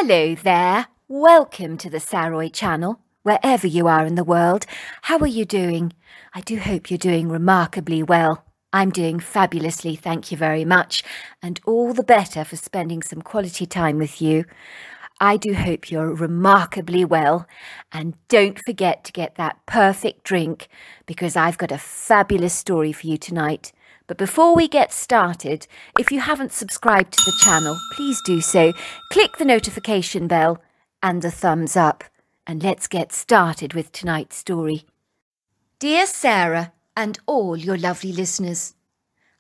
Hello there, welcome to the Saroy channel, wherever you are in the world. How are you doing? I do hope you're doing remarkably well. I'm doing fabulously, thank you very much, and all the better for spending some quality time with you. I do hope you're remarkably well, and don't forget to get that perfect drink, because I've got a fabulous story for you tonight. But before we get started, if you haven't subscribed to the channel, please do so. Click the notification bell and the thumbs up. And let's get started with tonight's story. Dear Sarah and all your lovely listeners,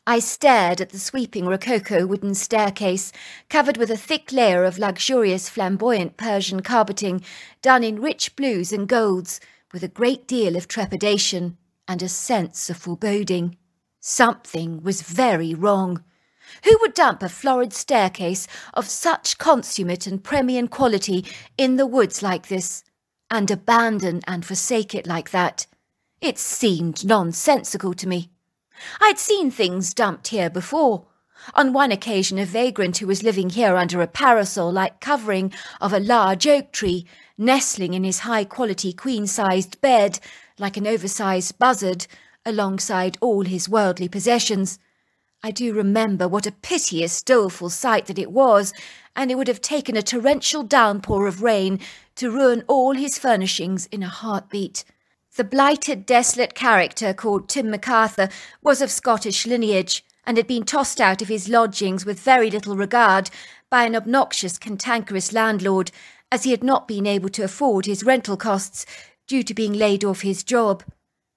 I stared at the sweeping rococo wooden staircase, covered with a thick layer of luxurious flamboyant Persian carpeting, done in rich blues and golds, with a great deal of trepidation and a sense of foreboding. Something was very wrong. Who would dump a florid staircase of such consummate and premium quality in the woods like this, and abandon and forsake it like that? It seemed nonsensical to me. I'd seen things dumped here before. On one occasion, a vagrant who was living here under a parasol-like covering of a large oak tree, nestling in his high-quality queen-sized bed like an oversized buzzard, alongside all his worldly possessions. I do remember what a piteous, doleful sight that it was, and it would have taken a torrential downpour of rain to ruin all his furnishings in a heartbeat. The blighted, desolate character called Tim MacArthur was of Scottish lineage, and had been tossed out of his lodgings with very little regard by an obnoxious, cantankerous landlord, as he had not been able to afford his rental costs due to being laid off his job.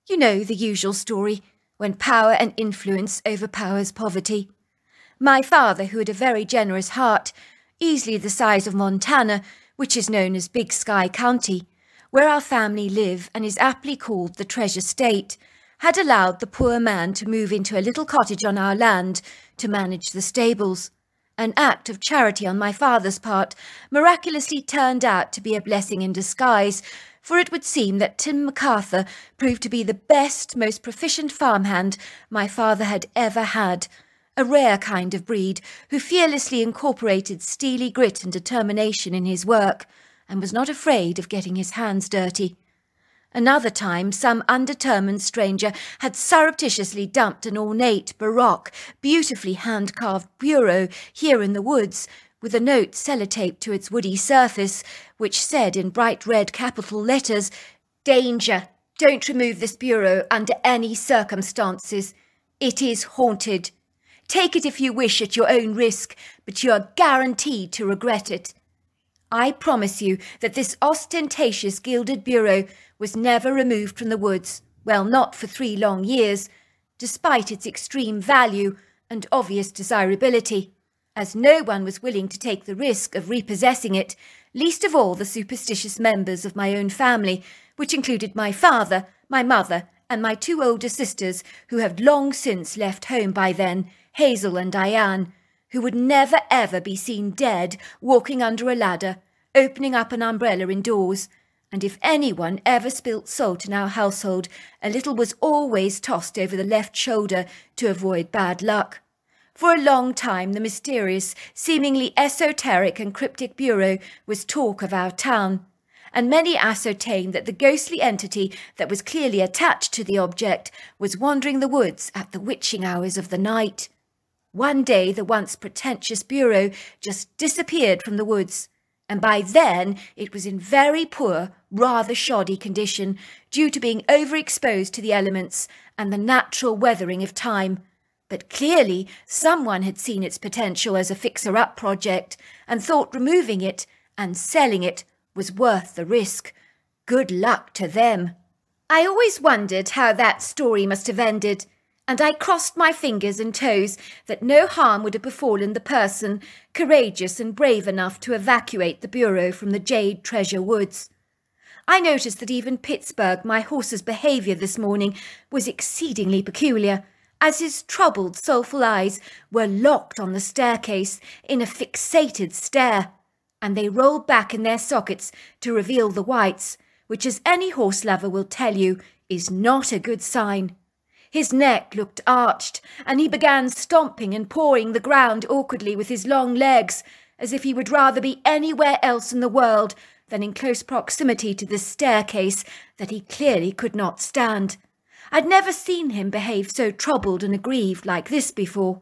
You know the usual story, when power and influence overpowers poverty. My father, who had a very generous heart, easily the size of Montana, which is known as Big Sky County, where our family live and is aptly called the Treasure State, had allowed the poor man to move into a little cottage on our land to manage the stables. An act of charity on my father's part miraculously turned out to be a blessing in disguise, for it would seem that Tim MacArthur proved to be the best, most proficient farmhand my father had ever had, a rare kind of breed who fearlessly incorporated steely grit and determination in his work, and was not afraid of getting his hands dirty. Another time, some undetermined stranger had surreptitiously dumped an ornate, baroque, beautifully hand-carved bureau here in the woods, with a note sellotaped to its woody surface, which said in bright red capital letters, "Danger! Don't remove this bureau under any circumstances. It is haunted. Take it if you wish at your own risk, but you are guaranteed to regret it." I promise you that this ostentatious gilded bureau was never removed from the woods, well, not for 3 long years, despite its extreme value and obvious desirability, as no one was willing to take the risk of repossessing it, least of all the superstitious members of my own family, which included my father, my mother, and my 2 older sisters, who have long since left home by then, Hazel and Diane, who would never ever be seen dead walking under a ladder, opening up an umbrella indoors, and if anyone ever spilt salt in our household, a little was always tossed over the left shoulder to avoid bad luck. For a long time, the mysterious, seemingly esoteric and cryptic bureau was talk of our town, and many ascertained that the ghostly entity that was clearly attached to the object was wandering the woods at the witching hours of the night. One day, the once pretentious bureau just disappeared from the woods, and by then it was in very poor, rather shoddy condition, due to being overexposed to the elements and the natural weathering of time. But clearly someone had seen its potential as a fixer-up project and thought removing it and selling it was worth the risk. Good luck to them. I always wondered how that story must have ended, and I crossed my fingers and toes that no harm would have befallen the person courageous and brave enough to evacuate the bureau from the Jade Treasure Woods. I noticed that even Pittsburgh, my horse's behaviour this morning, was exceedingly peculiar, as his troubled, soulful eyes were locked on the staircase in a fixated stare, and they rolled back in their sockets to reveal the whites, which, as any horse lover will tell you, is not a good sign. His neck looked arched, and he began stomping and pawing the ground awkwardly with his long legs, as if he would rather be anywhere else in the world than in close proximity to this staircase that he clearly could not stand. I'd never seen him behave so troubled and aggrieved like this before.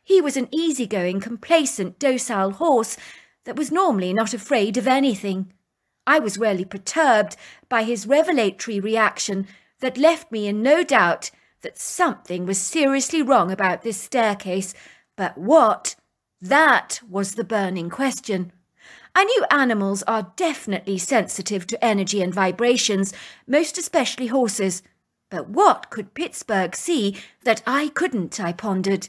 He was an easygoing, complacent, docile horse that was normally not afraid of anything. I was really perturbed by his revelatory reaction that left me in no doubt that something was seriously wrong about this staircase. But what? That was the burning question. I knew animals are definitely sensitive to energy and vibrations, most especially horses. But what could Pittsburgh see that I couldn't, I pondered.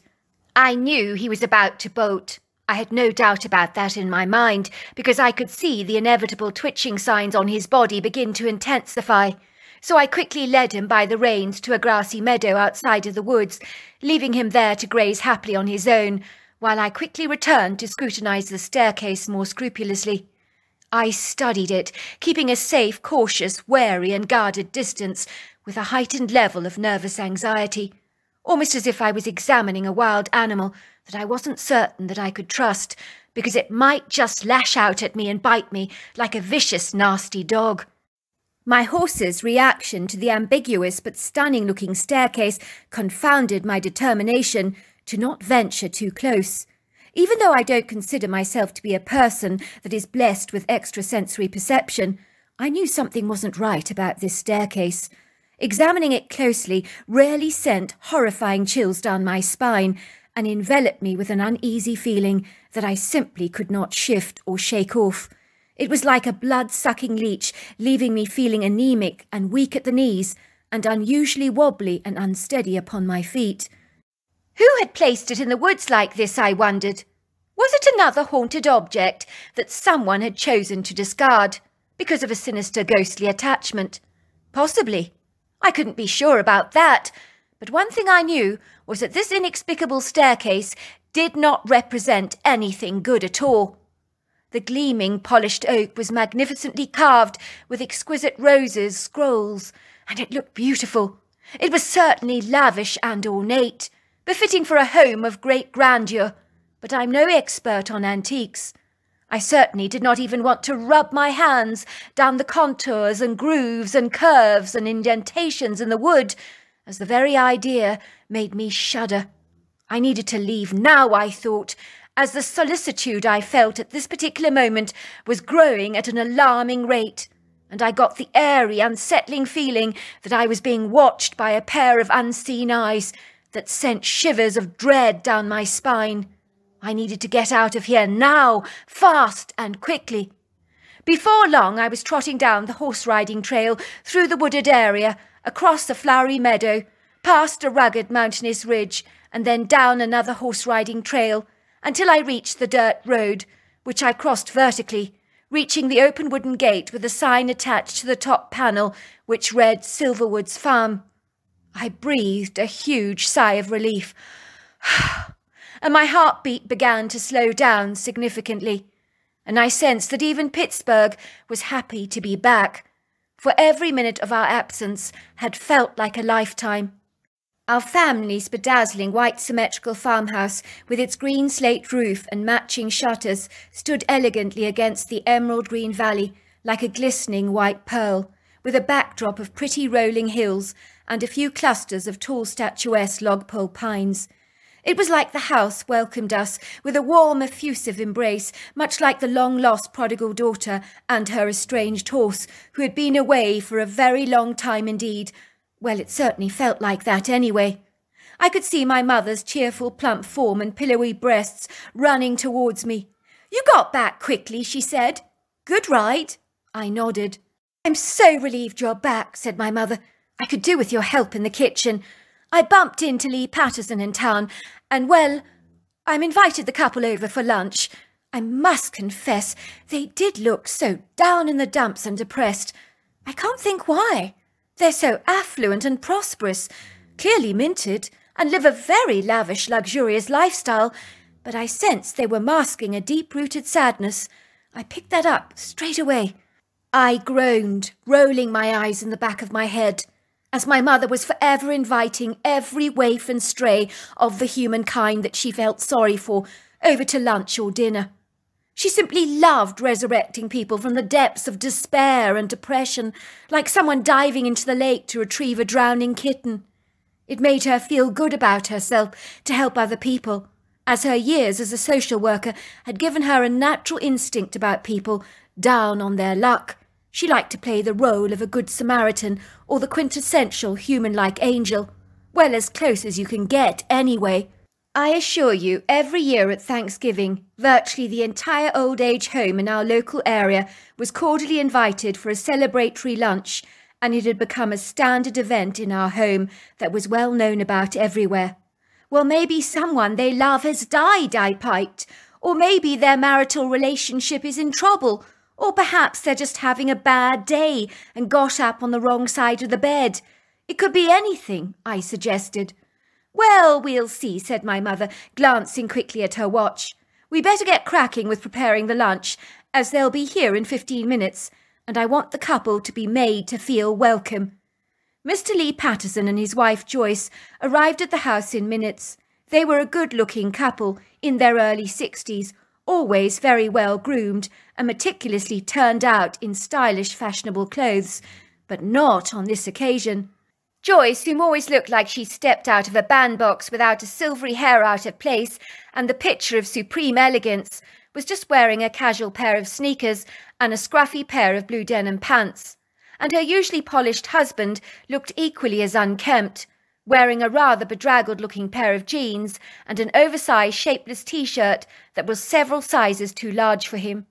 I knew he was about to bolt. I had no doubt about that in my mind, because I could see the inevitable twitching signs on his body begin to intensify. So I quickly led him by the reins to a grassy meadow outside of the woods, leaving him there to graze happily on his own, while I quickly returned to scrutinize the staircase more scrupulously. I studied it, keeping a safe, cautious, wary and guarded distance, with a heightened level of nervous anxiety, almost as if I was examining a wild animal that I wasn't certain that I could trust, because it might just lash out at me and bite me like a vicious, nasty dog. My horse's reaction to the ambiguous but stunning-looking staircase confounded my determination to not venture too close. Even though I don't consider myself to be a person that is blessed with extrasensory perception, I knew something wasn't right about this staircase. Examining it closely really sent horrifying chills down my spine and enveloped me with an uneasy feeling that I simply could not shift or shake off. It was like a blood-sucking leech, leaving me feeling anemic and weak at the knees and unusually wobbly and unsteady upon my feet. Who had placed it in the woods like this, I wondered? Was it another haunted object that someone had chosen to discard because of a sinister ghostly attachment? Possibly. I couldn't be sure about that, but one thing I knew was that this inexplicable staircase did not represent anything good at all. The gleaming, polished oak was magnificently carved with exquisite roses, scrolls, and it looked beautiful. It was certainly lavish and ornate, befitting for a home of great grandeur, but I'm no expert on antiques. I certainly did not even want to rub my hands down the contours and grooves and curves and indentations in the wood, as the very idea made me shudder. I needed to leave now, I thought, as the solicitude I felt at this particular moment was growing at an alarming rate, and I got the airy, unsettling feeling that I was being watched by a pair of unseen eyes that sent shivers of dread down my spine. I needed to get out of here now, fast and quickly. Before long I was trotting down the horse-riding trail through the wooded area, across a flowery meadow, past a rugged mountainous ridge, and then down another horse-riding trail, until I reached the dirt road, which I crossed vertically, reaching the open wooden gate with a sign attached to the top panel which read Silverwood's Farm. I breathed a huge sigh of relief, and my heartbeat began to slow down significantly, and I sensed that even Pittsburgh was happy to be back, for every minute of our absence had felt like a lifetime. Our family's bedazzling white symmetrical farmhouse, with its green slate roof and matching shutters, stood elegantly against the emerald green valley like a glistening white pearl, with a backdrop of pretty rolling hills and a few clusters of tall statuesque logpole pines. It was like the house welcomed us with a warm, effusive embrace, much like the long-lost prodigal daughter and her estranged horse, who had been away for a very long time indeed. Well, it certainly felt like that anyway. I could see my mother's cheerful, plump form and pillowy breasts running towards me. "You got back quickly," she said. "Good ride?" I nodded. "I'm so relieved you're back," said my mother. "I could do with your help in the kitchen. I bumped into Lee Patterson in town, and, well, I'm invited the couple over for lunch. I must confess, they did look so down in the dumps and depressed. I can't think why. They're so affluent and prosperous, clearly minted, and live a very lavish, luxurious lifestyle, but I sensed they were masking a deep-rooted sadness. I picked that up straight away. I groaned, rolling my eyes in the back of my head, as my mother was forever inviting every waif and stray of the humankind that she felt sorry for over to lunch or dinner. She simply loved resurrecting people from the depths of despair and depression, like someone diving into the lake to retrieve a drowning kitten. It made her feel good about herself to help other people, as her years as a social worker had given her a natural instinct about people down on their luck. She liked to play the role of a good Samaritan or the quintessential human-like angel. Well, as close as you can get, anyway. I assure you, every year at Thanksgiving, virtually the entire old age home in our local area was cordially invited for a celebratory lunch, and it had become a standard event in our home that was well known about everywhere. Well, maybe someone they love has died, I piped, or maybe their marital relationship is in trouble, or perhaps they're just having a bad day and got up on the wrong side of the bed. It could be anything, I suggested. Well, we'll see, said my mother, glancing quickly at her watch. We better get cracking with preparing the lunch, as they'll be here in 15 minutes, and I want the couple to be made to feel welcome. Mr. Lee Patterson and his wife Joyce arrived at the house in minutes. They were a good-looking couple in their early 60s, always very well groomed and meticulously turned out in stylish, fashionable clothes, but not on this occasion. Joyce, whom always looked like she stepped out of a bandbox without a silvery hair out of place and the picture of supreme elegance, was just wearing a casual pair of sneakers and a scruffy pair of blue denim pants, and her usually polished husband looked equally as unkempt, wearing a rather bedraggled-looking pair of jeans and an oversized shapeless T-shirt that was several sizes too large for him.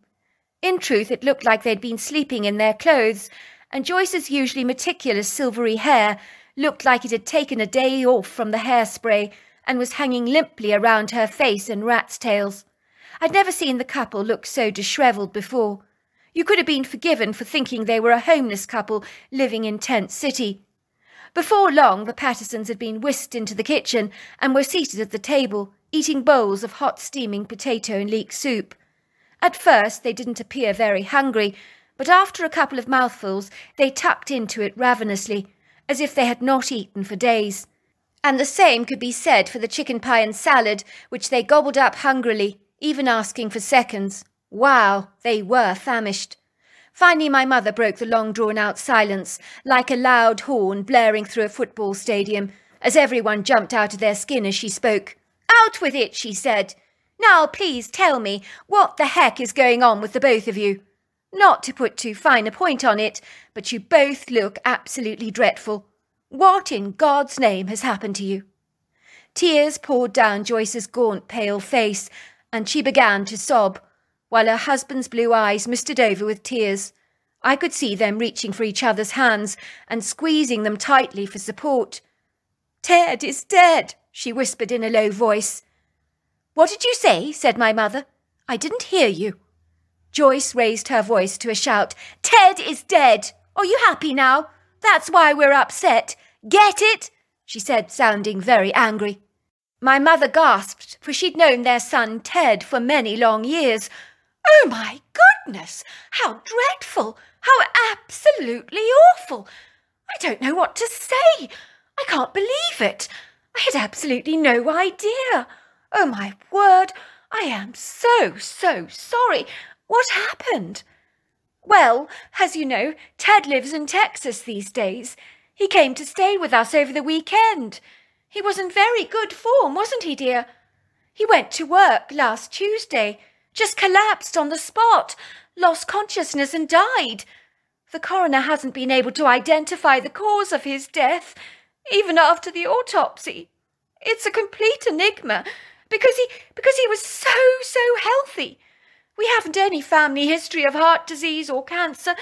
In truth, it looked like they'd been sleeping in their clothes, and Joyce's usually meticulous silvery hair looked like it had taken a day off from the hairspray and was hanging limply around her face in rat's tails. I'd never seen the couple look so dishevelled before. You could have been forgiven for thinking they were a homeless couple living in Tent City. Before long, the Pattersons had been whisked into the kitchen and were seated at the table, eating bowls of hot steaming potato and leek soup. At first they didn't appear very hungry, but after a couple of mouthfuls they tucked into it ravenously, as if they had not eaten for days. And the same could be said for the chicken pie and salad, which they gobbled up hungrily, even asking for seconds. Wow, they were famished. Finally my mother broke the long-drawn-out silence, like a loud horn blaring through a football stadium, as everyone jumped out of their skin as she spoke. "Out with it," she said. "Now please tell me what the heck is going on with the both of you. Not to put too fine a point on it, but you both look absolutely dreadful. What in God's name has happened to you?" Tears poured down Joyce's gaunt, pale face, and she began to sob, while her husband's blue eyes misted over with tears. I could see them reaching for each other's hands and squeezing them tightly for support. "Ted is dead," she whispered in a low voice. "What did you say?" said my mother. "I didn't hear you." Joyce raised her voice to a shout. "Ted is dead. Are you happy now? That's why we're upset. Get it?" she said, sounding very angry. My mother gasped, for she'd known their son Ted for many long years. "Oh, my goodness! How dreadful! How absolutely awful! I don't know what to say. I can't believe it. I had absolutely no idea. Oh, my word! I am so sorry. What happened?" "Well, as you know, Ted lives in Texas these days. He came to stay with us over the weekend. He was in very good form, wasn't he, dear? He went to work last Tuesday, just collapsed on the spot, lost consciousness and died. The coroner hasn't been able to identify the cause of his death, even after the autopsy. It's a complete enigma, because he was so healthy. We haven't any family history of heart disease or cancer,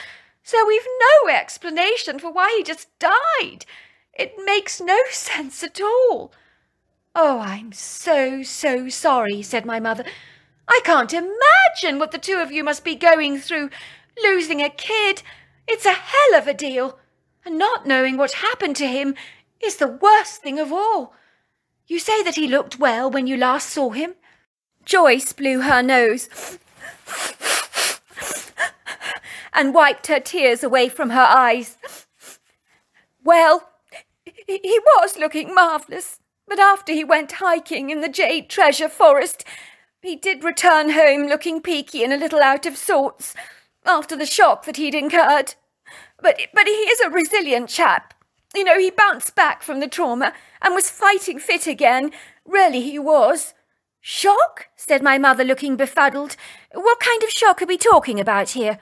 so we've no explanation for why he just died. It makes no sense at all." "Oh, I'm so sorry," said my mother. "I can't imagine what the two of you must be going through. Losing a kid, it's a hell of a deal. And not knowing what happened to him is the worst thing of all. You say that he looked well when you last saw him?" Joyce blew her nose and wiped her tears away from her eyes. "Well, he was looking marvellous, but after he went hiking in the Jade Treasure Forest, He did return home looking peaky and a little out of sorts after the shock that he'd incurred. But he is a resilient chap. You know, he bounced back from the trauma and was fighting fit again. Really, he was. Shock? Said my mother, looking befuddled. What kind of shock are we talking about here?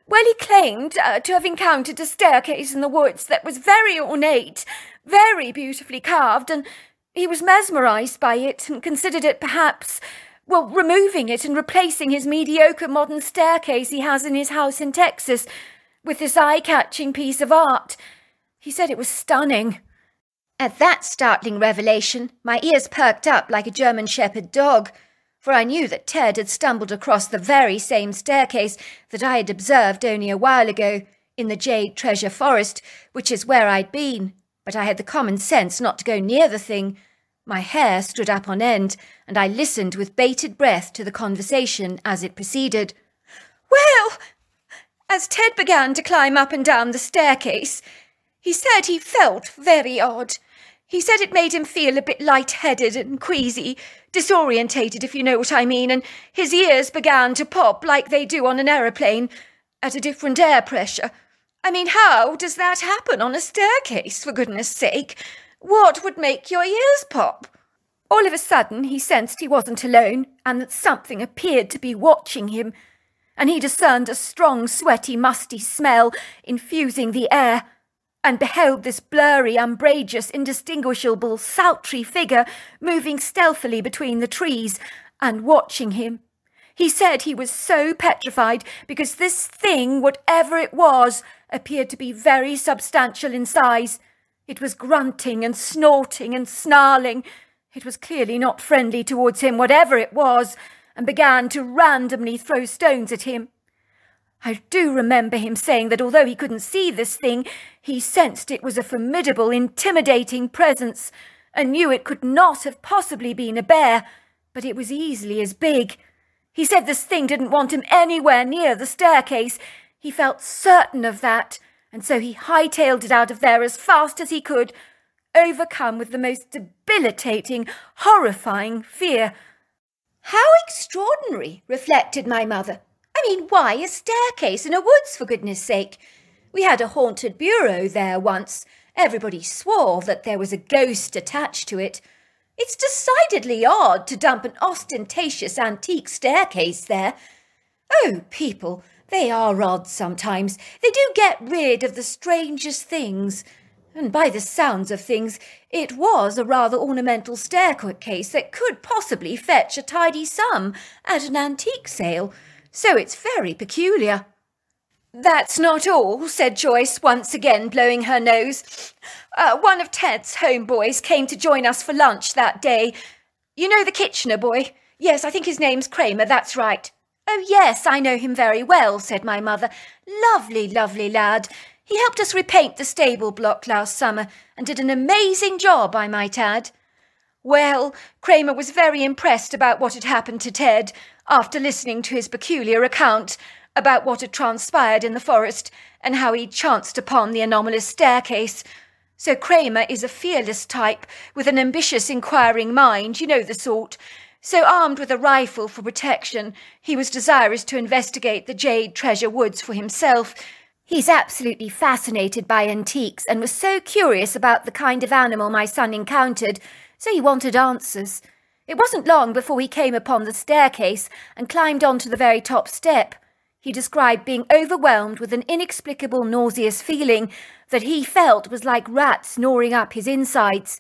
Well, he claimed to have encountered a staircase in the woods that was very ornate, very beautifully carved, and he was mesmerised by it and considered it perhaps, well, removing it and replacing his mediocre modern staircase he has in his house in Texas with this eye-catching piece of art. He said it was stunning. At that startling revelation, my ears perked up like a German shepherd dog, for I knew that Ted had stumbled across the very same staircase that I had observed only a while ago in the Jade Treasure Forest, which is where I'd been, but I had the common sense not to go near the thing. My hair stood up on end, and I listened with bated breath to the conversation as it proceeded. Well, as Ted began to climb up and down the staircase, he said he felt very odd. He said it made him feel a bit light-headed and queasy, disorientated, if you know what I mean, and his ears began to pop like they do on an aeroplane, at a different air pressure. I mean, how does that happen on a staircase, for goodness sake? What would make your ears pop? All of a sudden, he sensed he wasn't alone, and that something appeared to be watching him, and he discerned a strong, sweaty, musty smell infusing the air, and beheld this blurry, umbrageous, indistinguishable, sultry figure moving stealthily between the trees and watching him. He said he was so petrified because this thing, whatever it was, appeared to be very substantial in size. It was grunting and snorting and snarling. It was clearly not friendly towards him, whatever it was, and began to randomly throw stones at him. I do remember him saying that although he couldn't see this thing, he sensed it was a formidable, intimidating presence, and knew it could not have possibly been a bear, but it was easily as big. He said this thing didn't want him anywhere near the staircase. He felt certain of that, and so he hightailed it out of there as fast as he could, overcome with the most debilitating, horrifying fear. How extraordinary, reflected my mother. I mean, why a staircase in a woods, for goodness sake? We had a haunted bureau there once. Everybody swore that there was a ghost attached to it. It's decidedly odd to dump an ostentatious antique staircase there. Oh, people, they are odd sometimes. They do get rid of the strangest things. And by the sounds of things, it was a rather ornamental staircase that could possibly fetch a tidy sum at an antique sale. So it's very peculiar. That's not all, said Joyce, once again blowing her nose. One of Ted's homeboys came to join us for lunch that day. You know the Kitchener boy? Yes, I think his name's Kramer, that's right. Oh, yes, I know him very well, said my mother. Lovely, lovely lad. He helped us repaint the stable block last summer and did an amazing job, I might add. Well, Kramer was very impressed about what had happened to Ted after listening to his peculiar account about what had transpired in the forest and how he chanced upon the anomalous staircase. So Kramer is a fearless type with an ambitious, inquiring mind, you know the sort. So armed with a rifle for protection, he was desirous to investigate the Jade Treasure Woods for himself. He's absolutely fascinated by antiques and was so curious about the kind of animal my son encountered, so he wanted answers. It wasn't long before he came upon the staircase and climbed onto the very top step. He described being overwhelmed with an inexplicable nauseous feeling that he felt was like rats gnawing up his insides.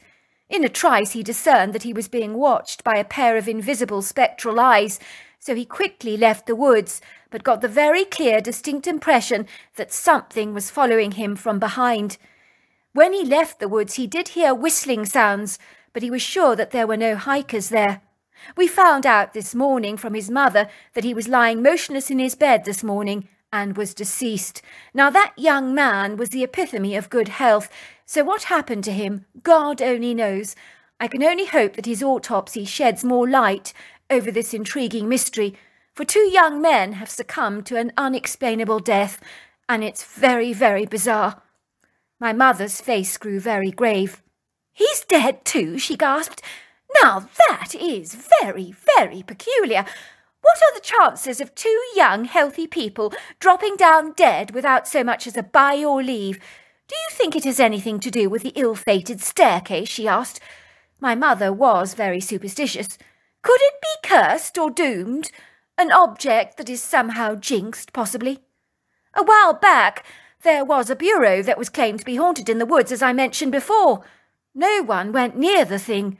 In a trice he discerned that he was being watched by a pair of invisible spectral eyes, so he quickly left the woods, but got the very clear, distinct impression that something was following him from behind. When he left the woods he did hear whistling sounds, but he was sure that there were no hikers there. We found out this morning from his mother that he was lying motionless in his bed this morning and was deceased. Now that young man was the epitome of good health, so what happened to him, God only knows. I can only hope that his autopsy sheds more light over this intriguing mystery, for 2 young men have succumbed to an unexplainable death, and it's very, very bizarre. My mother's face grew very grave. He's dead too, she gasped. Now that is very, very peculiar. What are the chances of two young, healthy people dropping down dead without so much as a by your leave? Do you think it has anything to do with the ill-fated staircase? She asked. My mother was very superstitious. Could it be cursed or doomed? An object that is somehow jinxed, possibly? A while back, there was a bureau that was claimed to be haunted in the woods, as I mentioned before. No one went near the thing.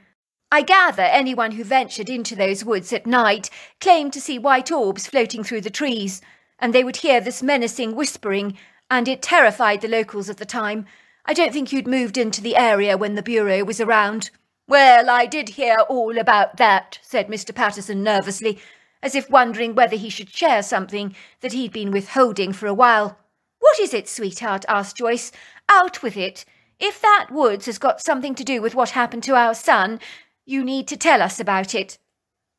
I gather anyone who ventured into those woods at night claimed to see white orbs floating through the trees, and they would hear this menacing whispering, and it terrified the locals at the time. I don't think you'd moved into the area when the bureau was around. Well, I did hear all about that, said Mr. Patterson nervously, as if wondering whether he should share something that he'd been withholding for a while. What is it, sweetheart? Asked Joyce. Out with it. If that woods has got something to do with what happened to our son, you need to tell us about it.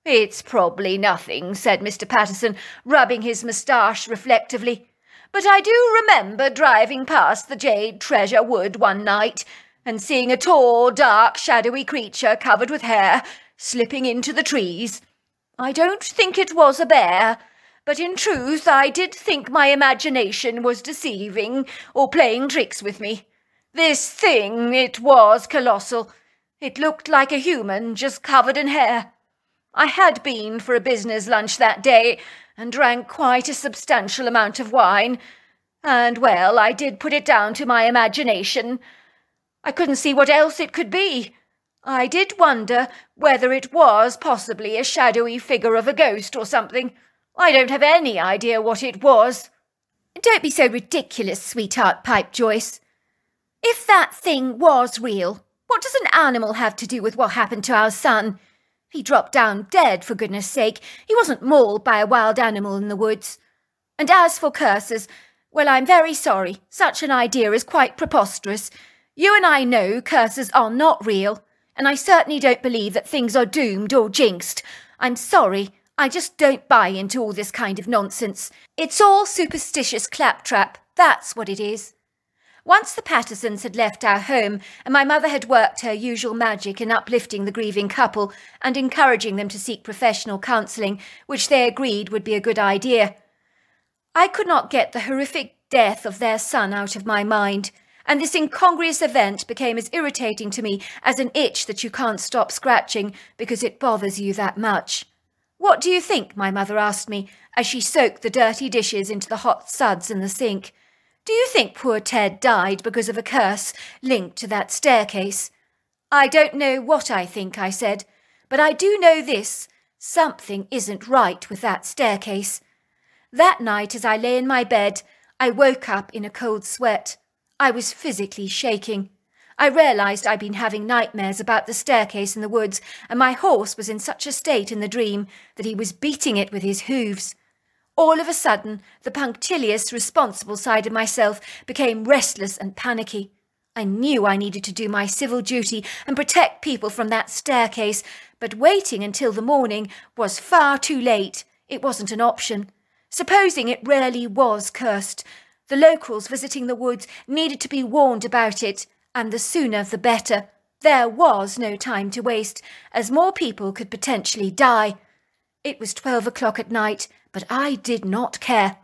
It's probably nothing, said Mr. Patterson, rubbing his moustache reflectively. But I do remember driving past the Jade Treasure Wood one night and seeing a tall, dark, shadowy creature covered with hair slipping into the trees. I don't think it was a bear, but in truth I did think my imagination was deceiving or playing tricks with me. This thing, it was colossal. It looked like a human, just covered in hair. I had been for a business lunch that day and drank quite a substantial amount of wine, and, well, I did put it down to my imagination. I couldn't see what else it could be. I did wonder whether it was possibly a shadowy figure of a ghost or something. I don't have any idea what it was. Don't be so ridiculous, sweetheart, piped Joyce. If that thing was real, what does an animal have to do with what happened to our son? He dropped down dead, for goodness sake. He wasn't mauled by a wild animal in the woods. And as for curses, well, I'm very sorry. Such an idea is quite preposterous. You and I know curses are not real, and I certainly don't believe that things are doomed or jinxed. I'm sorry, I just don't buy into all this kind of nonsense. It's all superstitious claptrap, that's what it is. Once the Pattersons had left our home, and my mother had worked her usual magic in uplifting the grieving couple and encouraging them to seek professional counselling, which they agreed would be a good idea, I could not get the horrific death of their son out of my mind, and this incongruous event became as irritating to me as an itch that you can't stop scratching because it bothers you that much. What do you think? My mother asked me, as she soaked the dirty dishes into the hot suds in the sink. Do you think poor Ted died because of a curse linked to that staircase? I don't know what I think, I said, but I do know this. Something isn't right with that staircase. That night, as I lay in my bed, I woke up in a cold sweat. I was physically shaking. I realised I'd been having nightmares about the staircase in the woods, and my horse was in such a state in the dream that he was beating it with his hooves. All of a sudden, the punctilious, responsible side of myself became restless and panicky. I knew I needed to do my civil duty and protect people from that staircase, but waiting until the morning was far too late. It wasn't an option. Supposing it really was cursed, the locals visiting the woods needed to be warned about it, and the sooner the better. There was no time to waste, as more people could potentially die. It was 12 o'clock at night, but I did not care.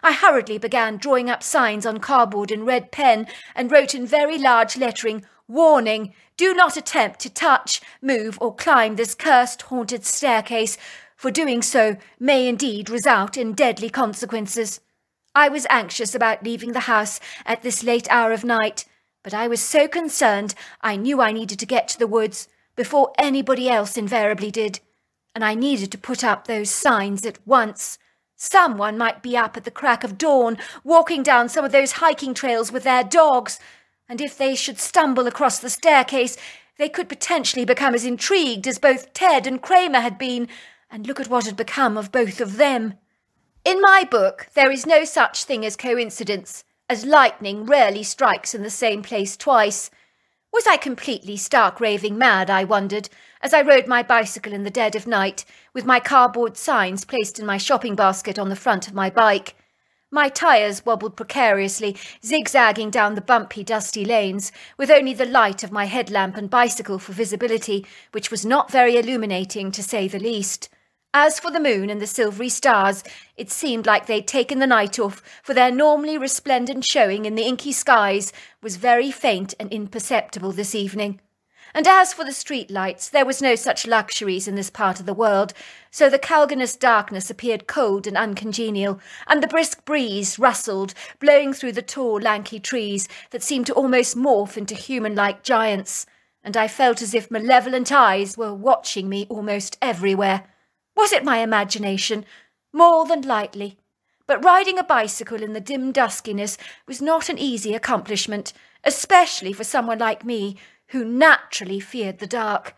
I hurriedly began drawing up signs on cardboard in red pen and wrote in very large lettering, "Warning, do not attempt to touch, move or climb this cursed haunted staircase, for doing so may indeed result in deadly consequences." I was anxious about leaving the house at this late hour of night, but I was so concerned I knew I needed to get to the woods before anybody else invariably did. And I needed to put up those signs at once. Someone might be up at the crack of dawn, walking down some of those hiking trails with their dogs, and if they should stumble across the staircase, they could potentially become as intrigued as both Ted and Kramer had been, and look at what had become of both of them. In my book, there is no such thing as coincidence, as lightning rarely strikes in the same place twice. Was I completely stark raving mad, I wondered, as I rode my bicycle in the dead of night, with my cardboard signs placed in my shopping basket on the front of my bike. My tyres wobbled precariously, zigzagging down the bumpy, dusty lanes, with only the light of my headlamp and bicycle for visibility, which was not very illuminating, to say the least. As for the moon and the silvery stars, it seemed like they'd taken the night off, for their normally resplendent showing in the inky skies was very faint and imperceptible this evening. And as for the street lights, there was no such luxuries in this part of the world, so the Calganus darkness appeared cold and uncongenial, and the brisk breeze rustled, blowing through the tall, lanky trees that seemed to almost morph into human-like giants, and I felt as if malevolent eyes were watching me almost everywhere. Was it my imagination? More than likely. But riding a bicycle in the dim duskiness was not an easy accomplishment, especially for someone like me, who naturally feared the dark.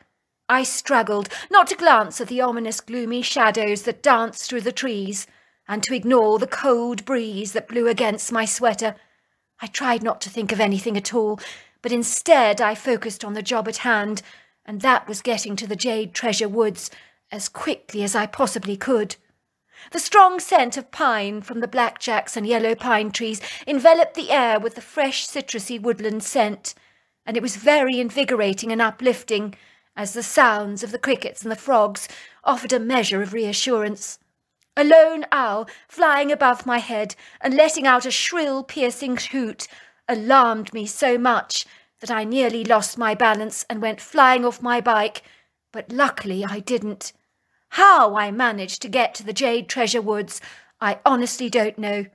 I struggled not to glance at the ominous gloomy shadows that danced through the trees, and to ignore the cold breeze that blew against my sweater. I tried not to think of anything at all, but instead I focused on the job at hand, and that was getting to the Jade Treasure Woods as quickly as I possibly could. The strong scent of pine from the blackjacks and yellow pine trees enveloped the air with the fresh citrusy woodland scent, and it was very invigorating and uplifting, as the sounds of the crickets and the frogs offered a measure of reassurance. A lone owl, flying above my head and letting out a shrill, piercing hoot, alarmed me so much that I nearly lost my balance and went flying off my bike, but luckily I didn't. How I managed to get to the Jade Treasure Woods, I honestly don't know,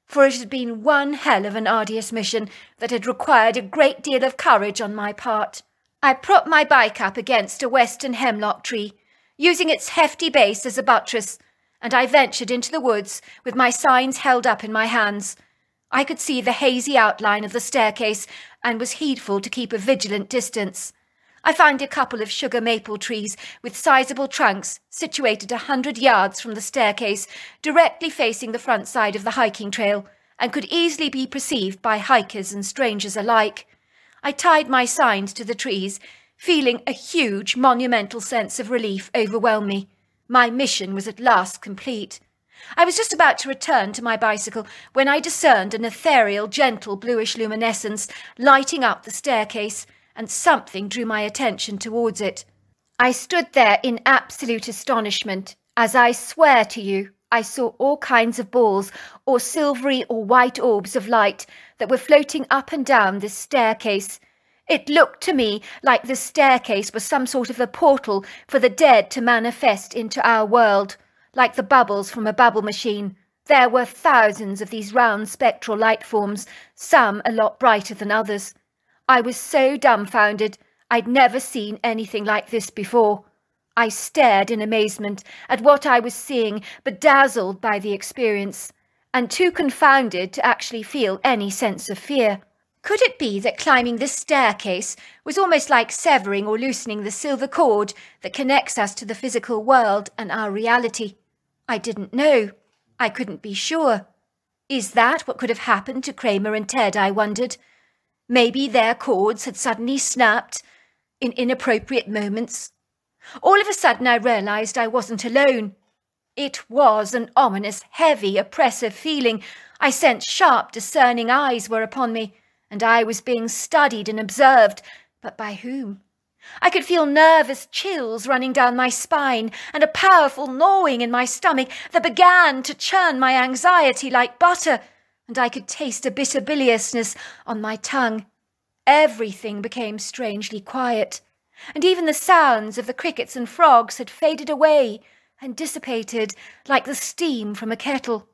for it had been one hell of an arduous mission that had required a great deal of courage on my part. I propped my bike up against a western hemlock tree, using its hefty base as a buttress, and I ventured into the woods with my signs held up in my hands. I could see the hazy outline of the staircase and was heedful to keep a vigilant distance. I found a couple of sugar maple trees with sizable trunks situated 100 yards from the staircase, directly facing the front side of the hiking trail, and could easily be perceived by hikers and strangers alike. I tied my signs to the trees, feeling a huge, monumental sense of relief overwhelm me. My mission was at last complete. I was just about to return to my bicycle when I discerned an ethereal, gentle bluish luminescence lighting up the staircase, and something drew my attention towards it. I stood there in absolute astonishment, as I swear to you, I saw all kinds of balls or silvery or white orbs of light that were floating up and down this staircase. It looked to me like the staircase was some sort of a portal for the dead to manifest into our world, like the bubbles from a bubble machine. There were thousands of these round spectral light forms, some a lot brighter than others. I was so dumbfounded, I'd never seen anything like this before. I stared in amazement at what I was seeing, bedazzled by the experience, and too confounded to actually feel any sense of fear. Could it be that climbing this staircase was almost like severing or loosening the silver cord that connects us to the physical world and our reality? I didn't know. I couldn't be sure. Is that what could have happened to Kramer and Ted, I wondered? Maybe their cords had suddenly snapped in inappropriate moments. All of a sudden I realised I wasn't alone. It was an ominous, heavy, oppressive feeling. I sensed sharp, discerning eyes were upon me, and I was being studied and observed, but by whom? I could feel nervous chills running down my spine and a powerful gnawing in my stomach that began to churn my anxiety like butter, and I could taste a bitter biliousness on my tongue. Everything became strangely quiet, and even the sounds of the crickets and frogs had faded away and dissipated like the steam from a kettle.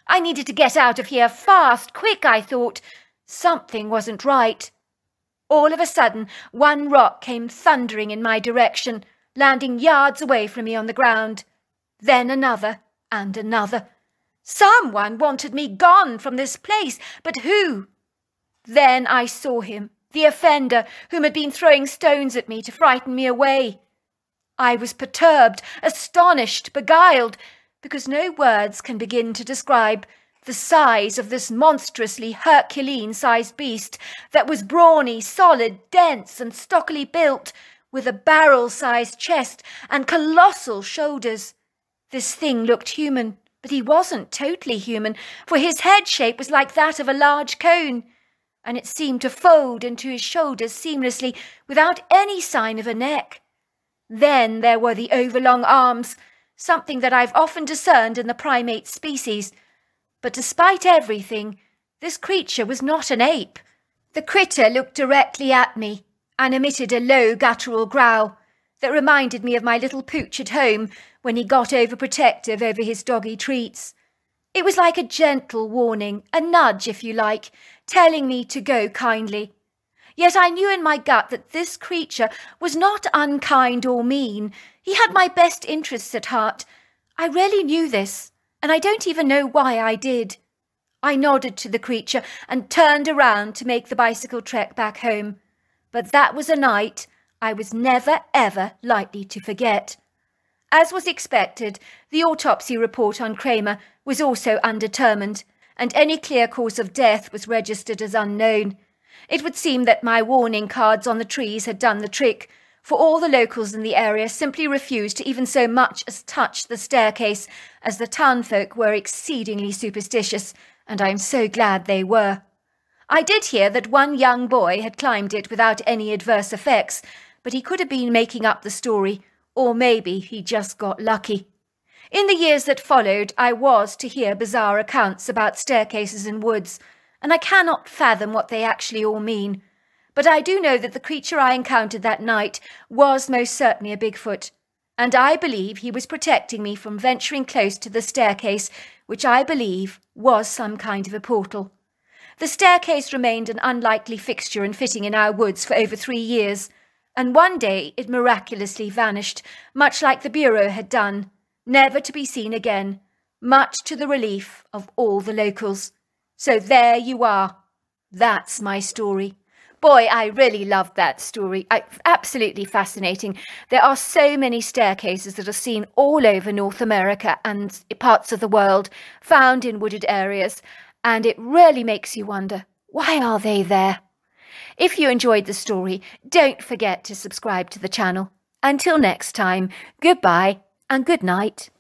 I needed to get out of here fast, quick, I thought. Something wasn't right. All of a sudden, one rock came thundering in my direction, landing yards away from me on the ground. Then another and another. Someone wanted me gone from this place, but who? Then I saw him, the offender whom had been throwing stones at me to frighten me away. I was perturbed, astonished, beguiled, because no words can begin to describe the size of this monstrously Herculean-sized beast that was brawny, solid, dense, and stockily built, with a barrel-sized chest and colossal shoulders. This thing looked human, But he wasn't totally human, for his head shape was like that of a large cone, and it seemed to fold into his shoulders seamlessly without any sign of a neck. Then there were the overlong arms, something that I've often discerned in the primate species. But despite everything, this creature was not an ape. The critter looked directly at me and emitted a low guttural growl that reminded me of my little pooch at home when he got overprotective over his doggy treats. It was like a gentle warning, a nudge if you like, telling me to go kindly. Yet I knew in my gut that this creature was not unkind or mean. He had my best interests at heart. I really knew this, and I don't even know why I did. I nodded to the creature and turned around to make the bicycle trek back home. But that was a night I was never, ever likely to forget. As was expected, the autopsy report on Kramer was also undetermined, and any clear cause of death was registered as unknown. It would seem that my warning cards on the trees had done the trick, for all the locals in the area simply refused to even so much as touch the staircase, as the townfolk were exceedingly superstitious, and I am so glad they were. I did hear that one young boy had climbed it without any adverse effects, but he could have been making up the story, or maybe he just got lucky. In the years that followed, I was to hear bizarre accounts about staircases in woods, and I cannot fathom what they actually all mean. But I do know that the creature I encountered that night was most certainly a Bigfoot, and I believe he was protecting me from venturing close to the staircase, which I believe was some kind of a portal. The staircase remained an unlikely fixture and fitting in our woods for over 3 years, and one day it miraculously vanished, much like the bureau had done, never to be seen again, much to the relief of all the locals. So there you are. That's my story. Boy, I really loved that story. Absolutely fascinating. There are so many staircases that are seen all over North America and parts of the world, found in wooded areas, and it really makes you wonder, why are they there? If you enjoyed the story, don't forget to subscribe to the channel. Until next time, goodbye and good night.